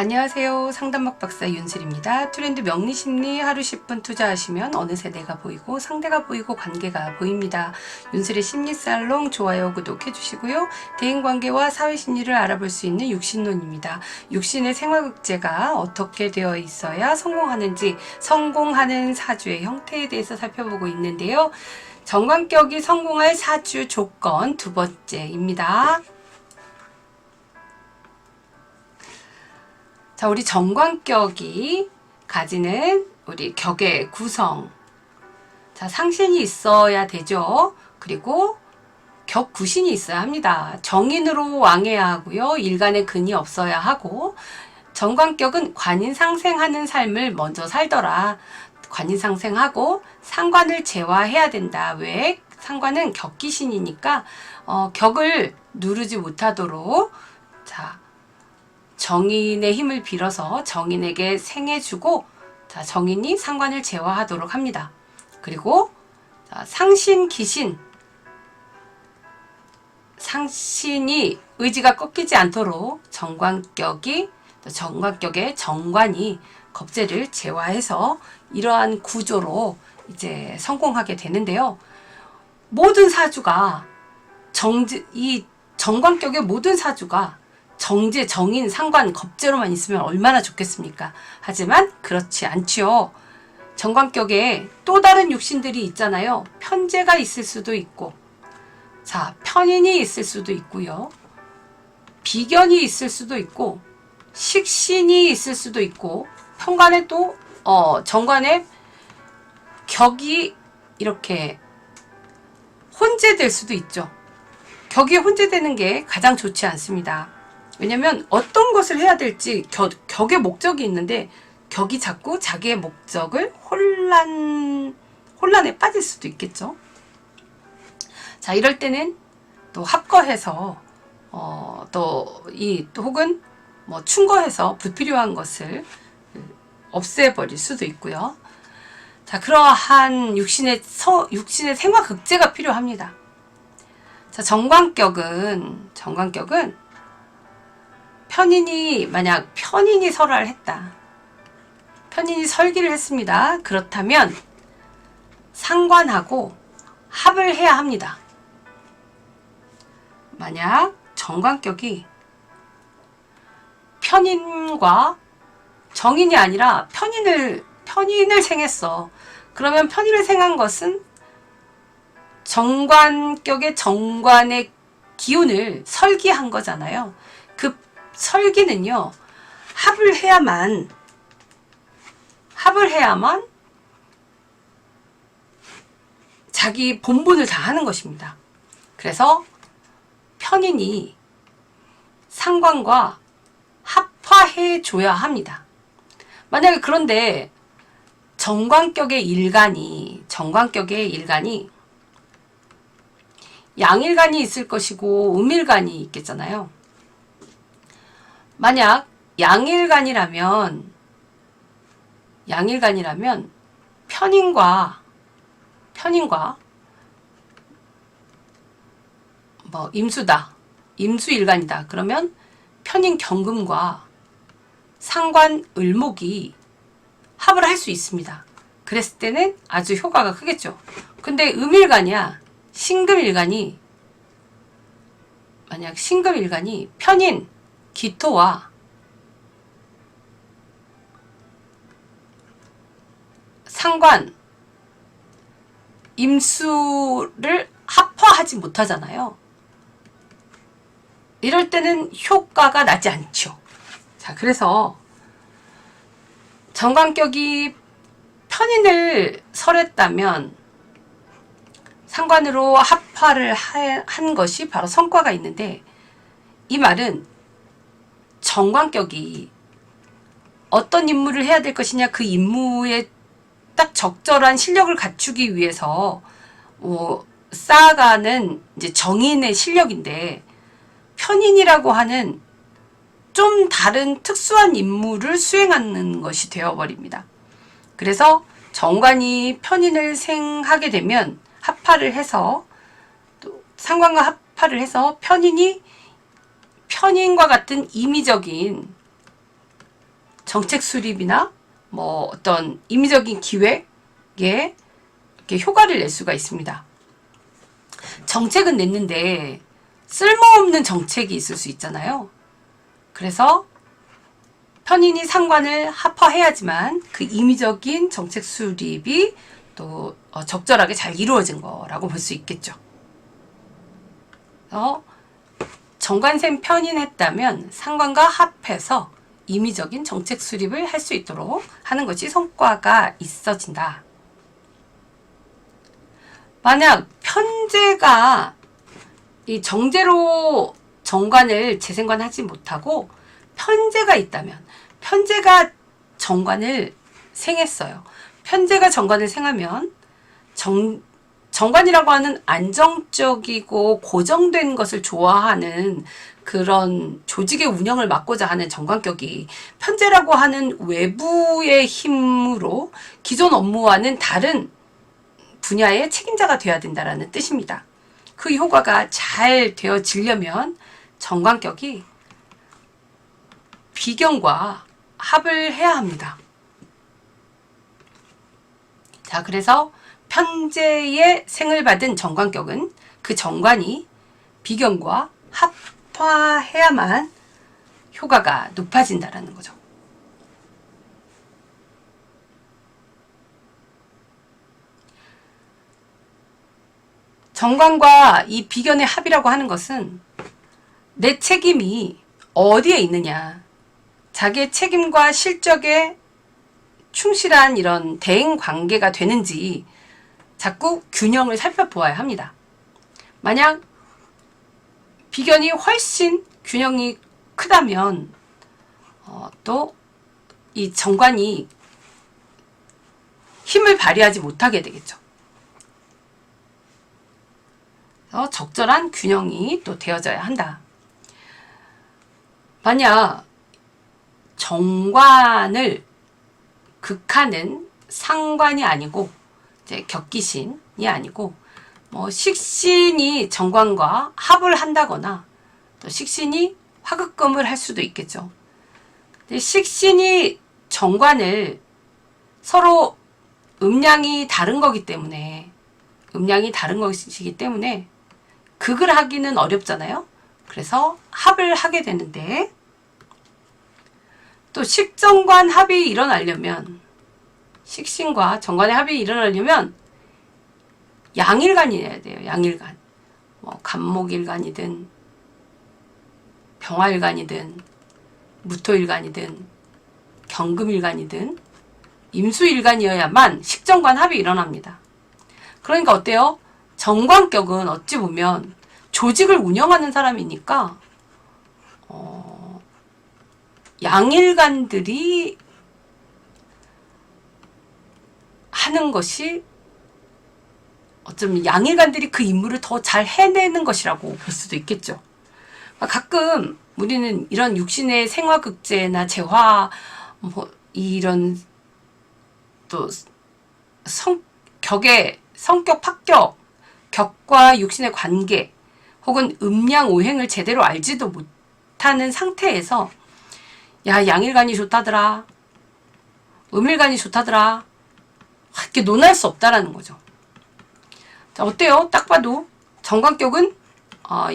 안녕하세요. 상담막 박사 윤슬입니다. 트렌드 명리심리 하루 10분 투자하시면 어느새 내가 보이고 상대가 보이고 관계가 보입니다. 윤슬의 심리살롱 좋아요 구독해 주시고요. 대인관계와 사회심리를 알아볼 수 있는 육신론입니다. 육신의 생활극제가 어떻게 되어 있어야 성공하는지 성공하는 사주의 형태에 대해서 살펴보고 있는데요. 정관격이 성공할 사주 조건 두 번째입니다. 자, 우리 정관격이 가지는 우리 격의 구성. 자, 상신이 있어야 되죠. 그리고 격구신이 있어야 합니다. 정인으로 왕해야 하고요. 일간에 근이 없어야 하고, 정관격은 관인상생하는 삶을 먼저 살더라. 관인상생하고 상관을 제화해야 된다. 왜? 상관은 격기신이니까 격을 누르지 못하도록 자, 정인의 힘을 빌어서 정인에게 생해주고 자, 정인이 상관을 제화하도록 합니다. 그리고 자, 상신, 기신 상신이 의지가 꺾이지 않도록 정관격의 정관이 겁재를 제화해서 이러한 구조로 이제 성공하게 되는데요. 모든 사주가 이 정관격의 모든 사주가 정제, 정인, 상관, 겁재로만 있으면 얼마나 좋겠습니까? 하지만 그렇지 않지요. 정관격에 또 다른 육신들이 있잖아요. 편재가 있을 수도 있고, 자, 편인이 있을 수도 있고요. 비견이 있을 수도 있고, 식신이 있을 수도 있고, 편관에 또 정관에 격이 이렇게 혼재될 수도 있죠. 격이 혼재되는 게 가장 좋지 않습니다. 왜냐면 어떤 것을 해야 될지 격의 목적이 있는데 격이 자꾸 자기의 목적을 혼란에 빠질 수도 있겠죠. 자, 이럴 때는 또 합거해서 혹은 뭐 충거해서 불필요한 것을 없애버릴 수도 있고요. 자, 그러한 육신의 생화극제가 필요합니다. 자, 정관격은 만약 편인이 설화를 했다. 편인이 설기를 했습니다. 그렇다면 상관하고 합을 해야 합니다. 만약 정관격이 편인과 정인이 아니라 편인을 생했어. 그러면 편인을 생한 것은 정관격의 정관의 기운을 설기한 거잖아요. 그 설기는요, 합을 해야만 자기 본분을 다 하는 것입니다. 그래서 편인이 상관과 합화해 줘야 합니다. 만약에 그런데 정관격의 일간이 양일간이 있을 것이고 음일간이 있겠잖아요. 만약 양일간이라면 편인과 뭐 임수일간이다. 그러면 편인 경금과 상관 을목이 합을 할 수 있습니다. 그랬을 때는 아주 효과가 크겠죠. 근데 음일간이야. 만약 신금일간이 편인 기토와 상관 임수를 합화하지 못하잖아요. 이럴 때는 효과가 나지 않죠. 자, 그래서 정관격이 편인을 설했다면 상관으로 합화를 한 것이 바로 성과가 있는데, 이 말은 정관격이 어떤 임무를 해야 될 것이냐, 그 임무에 딱 적절한 실력을 갖추기 위해서 쌓아가는 이제 정인의 실력인데, 편인이라고 하는 좀 다른 특수한 임무를 수행하는 것이 되어버립니다. 그래서 정관이 편인을 생하게 되면 합화를 해서 또 상관과 합화를 해서 편인과 같은 임의적인 정책 수립이나 뭐 어떤 임의적인 기획에 이렇게 효과를 낼 수가 있습니다. 정책은 냈는데 쓸모없는 정책이 있을 수 있잖아요. 그래서 편인이 상관을 합헌해야지만 그 임의적인 정책 수립이 또 적절하게 잘 이루어진 거라고 볼 수 있겠죠. 그래서 정관생 편인했다면 상관과 합해서 임의적인 정책 수립을 할 수 있도록 하는 것이 성과가 있어진다. 만약 편제가 이 정제로 정관을 재생관하지 못하고 편제가 있다면, 편제가 정관을 생했어요. 편제가 정관을 생하면 정관이라고 하는 안정적이고 고정된 것을 좋아하는 그런 조직의 운영을 맡고자 하는 정관격이 편제라고 하는 외부의 힘으로 기존 업무와는 다른 분야의 책임자가 되어야 된다는 뜻입니다. 그 효과가 잘 되어지려면 정관격이 비경과 합을 해야 합니다. 자, 그래서 편제의 생을 받은 정관격은 그 정관이 비경과 합화해야만 효과가 높아진다는 거죠. 정관과 이 비견의 합이라고 하는 것은 내 책임이 어디에 있느냐, 자기의 책임과 실적에 충실한 이런 대응 관계가 되는지 자꾸 균형을 살펴보아야 합니다. 만약 비견이 훨씬 균형이 크다면 또 이 정관이 힘을 발휘하지 못하게 되겠죠. 그래서 적절한 균형이 또 되어져야 한다. 만약 정관을 극하는 상관이 아니고 이제 격기신이 아니고 뭐 식신이 정관과 합을 한다거나 또 식신이 화극금을 할 수도 있겠죠. 근데 식신이 정관을 서로 음량이 다른 거기 때문에 음량이 다른 것이기 때문에 극을 하기는 어렵잖아요. 그래서 합을 하게 되는데 또 식정관 합이 일어나려면 식신과 정관의 합이 일어나려면 양일간이어야 돼요. 양일간. 뭐 간목일간이든 병화일간이든 무토일간이든 경금일간이든 임수일간이어야만 식정관 합이 일어납니다. 그러니까 어때요? 정관격은 어찌 보면 조직을 운영하는 사람이니까 양일간들이 하는 것이 어쩌면 양일간들이 그 임무를 더 잘 해내는 것이라고 볼 수도 있겠죠. 가끔 우리는 이런 육신의 생화극제나 재화 뭐 이런 또 성격 파격, 격과 육신의 관계 혹은 음양 오행을 제대로 알지도 못하는 상태에서 야, 양일간이 좋다더라, 음일간이 좋다더라 이렇게 논할 수 없다라는 거죠. 자, 어때요? 딱 봐도 정관격은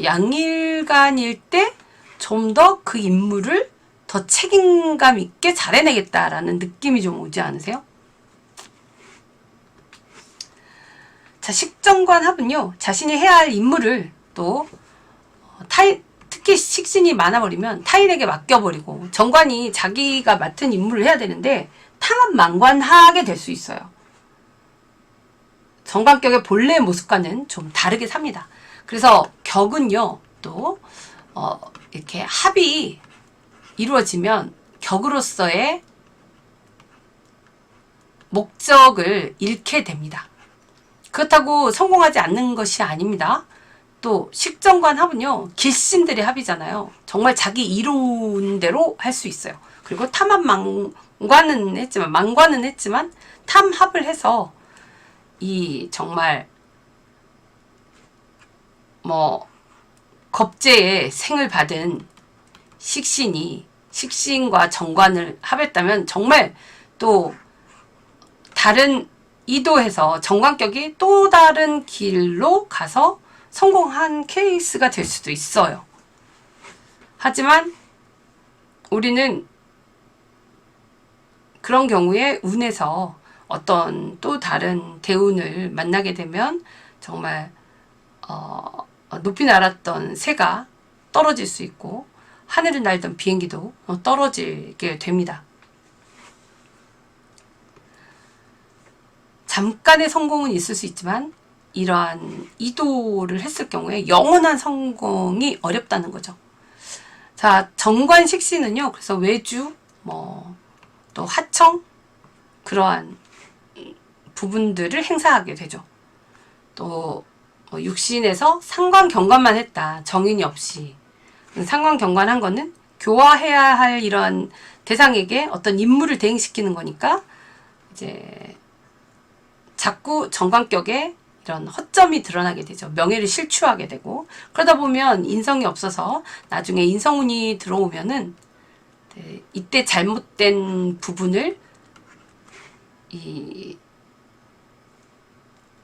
양일간일 때 좀 더 그 임무를 더 책임감 있게 잘 해내겠다라는 느낌이 좀 오지 않으세요? 자, 식정관 합은요, 자신이 해야 할 임무를 또 특히 식신이 많아버리면 타인에게 맡겨버리고 정관이 자기가 맡은 임무를 해야 되는데 탕압망관하게 될 수 있어요. 정관격의 본래의 모습과는 좀 다르게 삽니다. 그래서 격은요, 또 이렇게 합이 이루어지면 격으로서의 목적을 잃게 됩니다. 그렇다고 성공하지 않는 것이 아닙니다. 또 식정관 합은요, 길신들의 합이잖아요. 정말 자기 이룬 대로 할 수 있어요. 그리고 탐합망관은 했지만 탐합을 해서 이 정말 뭐 겁제의 생을 받은 식신이 식신과 정관을 합했다면 정말 또 다른 이도해서 정관격이 또 다른 길로 가서 성공한 케이스가 될 수도 있어요. 하지만 우리는 그런 경우에 운에서 어떤 또 다른 대운을 만나게 되면 정말 높이 날았던 새가 떨어질 수 있고 하늘을 날던 비행기도 떨어지게 됩니다. 잠깐의 성공은 있을 수 있지만 이러한 이도를 했을 경우에 영원한 성공이 어렵다는 거죠. 자, 정관식신은요. 그래서 외주, 또 하청 그러한 부분들을 행사하게 되죠. 또 육신에서 상관경관만 했다. 정인이 없이. 상관경관한 거는 교화해야 할 이런 대상에게 어떤 임무를 대행시키는 거니까 이제 자꾸 정관격에 이런 허점이 드러나게 되죠. 명예를 실추하게 되고 그러다 보면 인성이 없어서 나중에 인성운이 들어오면은 이때 잘못된 부분을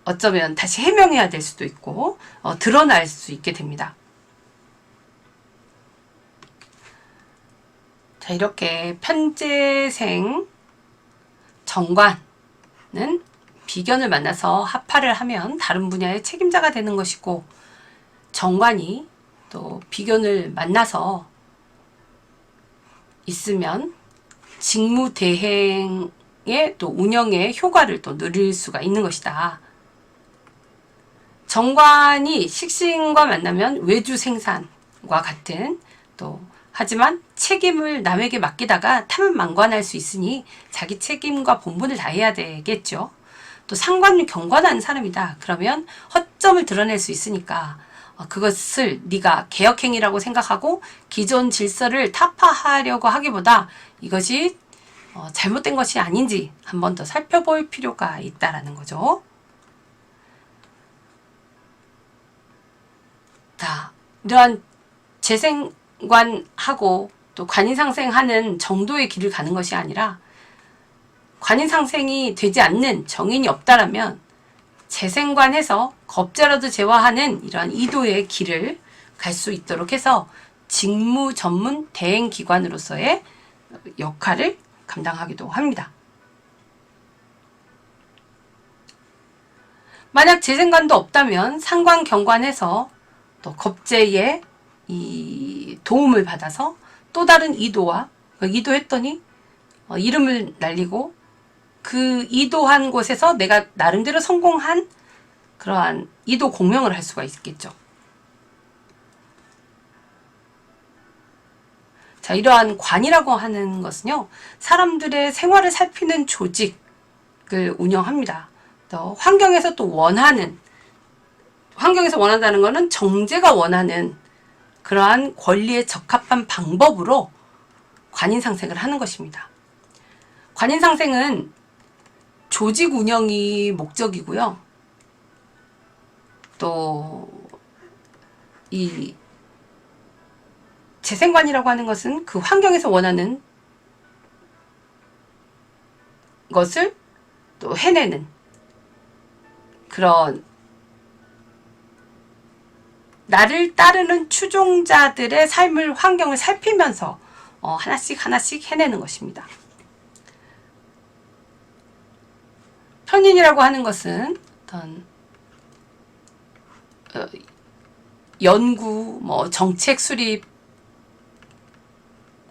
어쩌면 다시 해명해야 될 수도 있고 드러날 수 있게 됩니다. 자, 이렇게 편재생 정관은 비견을 만나서 합파를 하면 다른 분야의 책임자가 되는 것이고 정관이 또 비견을 만나서 있으면 직무대행의 또 운영의 효과를 또 누릴 수가 있는 것이다. 정관이 식신과 만나면 외주 생산과 같은 또 하지만 책임을 남에게 맡기다가 탐만관할 수 있으니 자기 책임과 본분을 다해야 되겠죠. 또 상관을 경관하는 사람이다. 그러면 허점을 드러낼 수 있으니까 그것을 네가 개혁행위라고 생각하고 기존 질서를 타파하려고 하기보다 이것이 잘못된 것이 아닌지 한 번 더 살펴볼 필요가 있다라는 거죠. 자, 이러한 재생관하고 또 관인상생하는 정도의 길을 가는 것이 아니라 관인상생이 되지 않는 정인이 없다라면 재생관해서 겁재라도 제화하는 이러한 이도의 길을 갈 수 있도록 해서 직무 전문 대행기관으로서의 역할을 감당하기도 합니다. 만약 재생관도 없다면 상관 경관해서 또 겁재의 이 도움을 받아서 또 다른 이도와 이도했더니 이름을 날리고 그 이도한 곳에서 내가 나름대로 성공한 그러한 이도 공명을 할 수가 있겠죠. 자, 이러한 관이라고 하는 것은요, 사람들의 생활을 살피는 조직을 운영합니다. 또 환경에서 또 환경에서 원한다는 것은 정제가 원하는 그러한 권리에 적합한 방법으로 관인상생을 하는 것입니다. 관인상생은 조직 운영이 목적이고요. 또 이 재생관이라고 하는 것은 그 환경에서 원하는 것을 또 해내는 그런 나를 따르는 추종자들의 삶을 환경을 살피면서 하나씩 하나씩 해내는 것입니다. 편인이라고 하는 것은 어떤 연구, 정책 수립과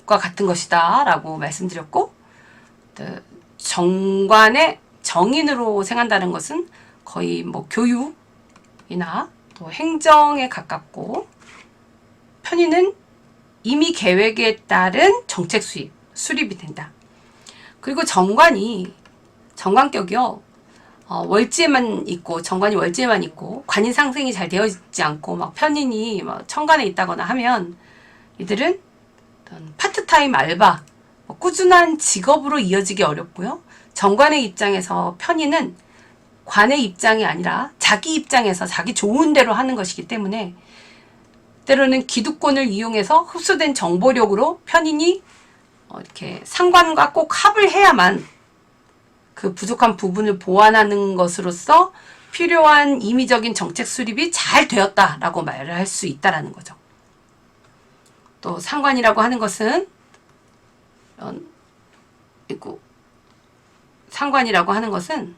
같은 것이다 라고 말씀드렸고, 정관의 정인으로 생각한다는 것은 거의 교육이나 또 행정에 가깝고, 편인은 이미 계획에 따른 정책 수립이 된다. 그리고 정관격이요, 월지에만 있고, 정관이 월지에만 있고, 관인상생이 잘 되어 있지 않고, 편인이 천간에 있다거나 하면, 이들은 파트타임 알바, 꾸준한 직업으로 이어지기 어렵고요. 정관의 입장에서 편인은 관의 입장이 아니라 자기 입장에서 자기 좋은 대로 하는 것이기 때문에, 때로는 기득권을 이용해서 흡수된 정보력으로 편인이 이렇게 상관과 꼭 합을 해야만 그 부족한 부분을 보완하는 것으로서 필요한 임의적인 정책 수립이 잘 되었다라고 말을 할 수 있다라는 거죠. 또 상관이라고 하는 것은 상관이라고 하는 것은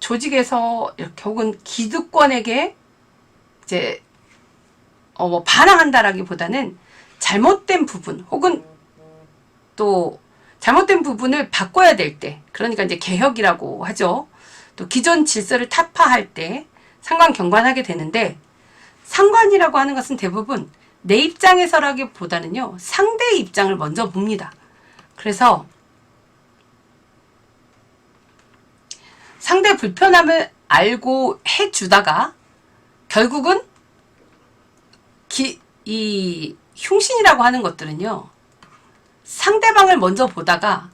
조직에서 이렇게 혹은 기득권에게 이제 뭐 반항한다라기보다는 잘못된 부분 혹은 또 잘못된 부분을 바꿔야 될 때, 그러니까 이제 개혁이라고 하죠. 또 기존 질서를 타파할 때 상관 경관하게 되는데, 상관이라고 하는 것은 대부분 내 입장에서라기보다는요, 상대의 입장을 먼저 봅니다. 그래서 상대의 불편함을 알고 해주다가 결국은 이 흉신이라고 하는 것들은요, 상대방을 먼저 보다가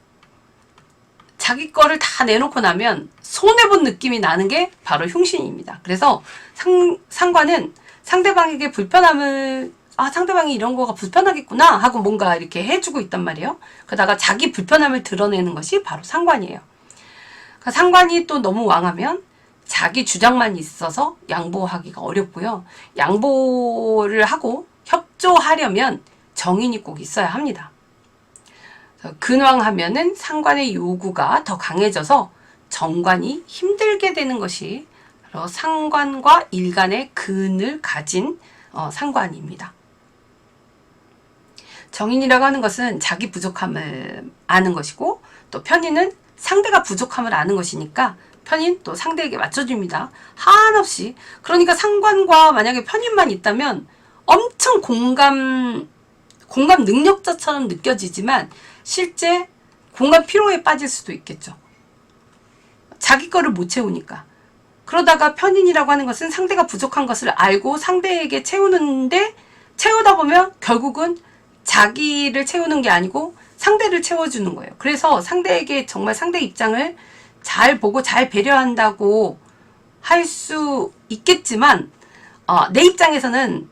자기 거를 다 내놓고 나면 손해본 느낌이 나는 게 바로 흉신입니다. 그래서 상관은 상대방에게 불편함을, 상대방이 이런 거가 불편하겠구나 하고 뭔가 이렇게 해주고 있단 말이에요. 그러다가 자기 불편함을 드러내는 것이 바로 상관이에요. 그러니까 상관이 또 너무 왕하면 자기 주장만 있어서 양보하기가 어렵고요. 양보를 하고 협조하려면 정인이 꼭 있어야 합니다. 근왕하면은 상관의 요구가 더 강해져서 정관이 힘들게 되는 것이 바로 상관과 일간의 근을 가진 상관입니다. 정인이라고 하는 것은 자기 부족함을 아는 것이고, 또 편인은 상대가 부족함을 아는 것이니까 편인 또 상대에게 맞춰줍니다. 한없이. 그러니까 상관과 만약에 편인만 있다면 엄청 공감 능력자처럼 느껴지지만 실제 공감 피로에 빠질 수도 있겠죠. 자기 거를 못 채우니까. 그러다가 편인이라고 하는 것은 상대가 부족한 것을 알고 상대에게 채우는데, 채우다 보면 결국은 자기를 채우는 게 아니고 상대를 채워주는 거예요. 그래서 상대에게 정말 상대 입장을 잘 보고 잘 배려한다고 할 수 있겠지만, 내 입장에서는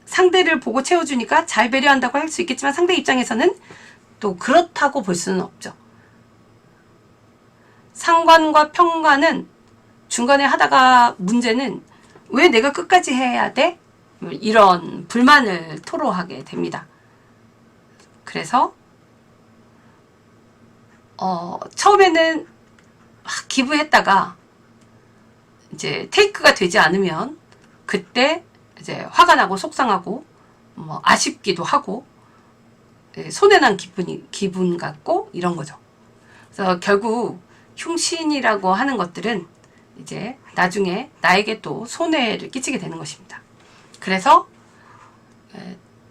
상대를 보고 채워주니까 잘 배려한다고 할 수 있겠지만, 상대 입장에서는 또 그렇다고 볼 수는 없죠. 상관과 편관은 중간에 하다가 문제는 왜 내가 끝까지 해야 돼? 이런 불만을 토로하게 됩니다. 그래서 처음에는 막 기부했다가 이제 테이크가 되지 않으면 그때 이제 화가 나고 속상하고 뭐 아쉽기도 하고 손해난 기분 같고 이런 거죠. 그래서 결국 흉신이라고 하는 것들은 이제 나중에 나에게 또 손해를 끼치게 되는 것입니다. 그래서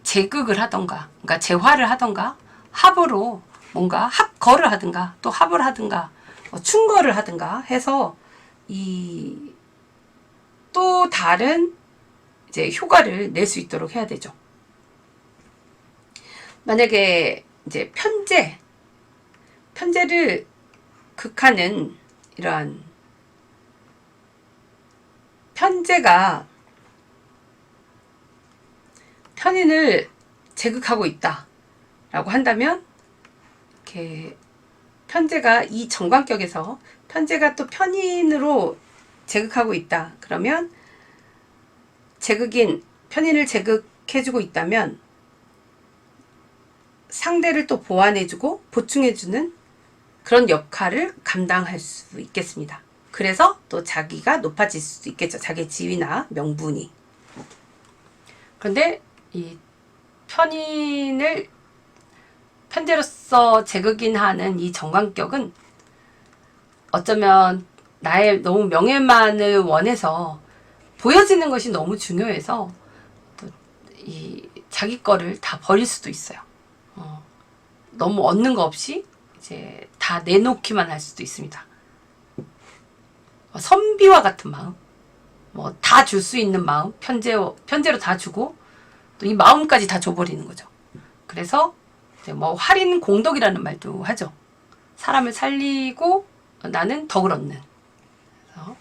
제극을 하던가, 그러니까 재화를 하던가, 합으로 뭔가 합거를 하든가, 또 합을 하든가, 충거를 하든가 해서 또 다른 이제 효과를 낼 수 있도록 해야 되죠. 만약에 이제 편제를 극하는 이러한 편제가 편인을 제극하고 있다라고 한다면, 이렇게 편제가 이 정관격에서 편제가 또 편인으로 제극하고 있다. 그러면 제극인 편인을 제극해주고 있다면 상대를 또 보완해주고 보충해주는 그런 역할을 감당할 수 있겠습니다. 그래서 또 자기가 높아질 수도 있겠죠. 자기의 지위나 명분이. 그런데 이 편인을 편제로서 제극인하는 이 정관격은 어쩌면 나의 너무 명예만을 원해서 보여지는 것이 너무 중요해서 또 이 자기 거를 다 버릴 수도 있어요. 너무 얻는 거 없이 이제 다 내놓기만 할 수도 있습니다. 선비와 같은 마음, 뭐 다 줄 수 있는 마음, 편제로 다 주고 또 이 마음까지 다 줘버리는 거죠. 그래서 이제 뭐 할인 공덕이라는 말도 하죠. 사람을 살리고 나는 덕을 얻는. 그래서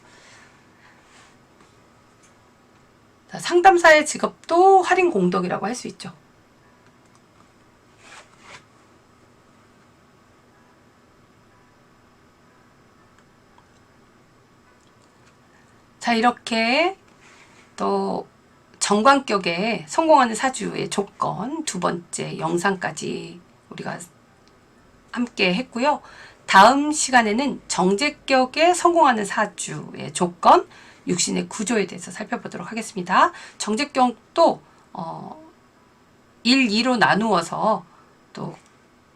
상담사의 직업도 할인 공덕이라고 할 수 있죠. 자, 이렇게 또 정관격에 성공하는 사주의 조건 두 번째 영상까지 우리가 함께 했고요. 다음 시간에는 정제격에 성공하는 사주의 조건, 육신의 구조에 대해서 살펴보도록 하겠습니다. 정제격도 1, 2로 나누어서 또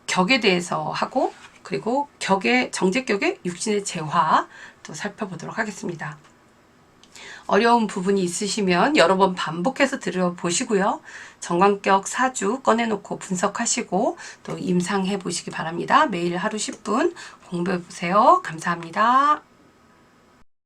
격에 대해서 하고, 그리고 정제격의 육신의 재화 또 살펴보도록 하겠습니다. 어려운 부분이 있으시면 여러 번 반복해서 들어보시고요. 정관격 사주 꺼내놓고 분석하시고 또 임상해 보시기 바랍니다. 매일 하루 10분 공부해 보세요. 감사합니다.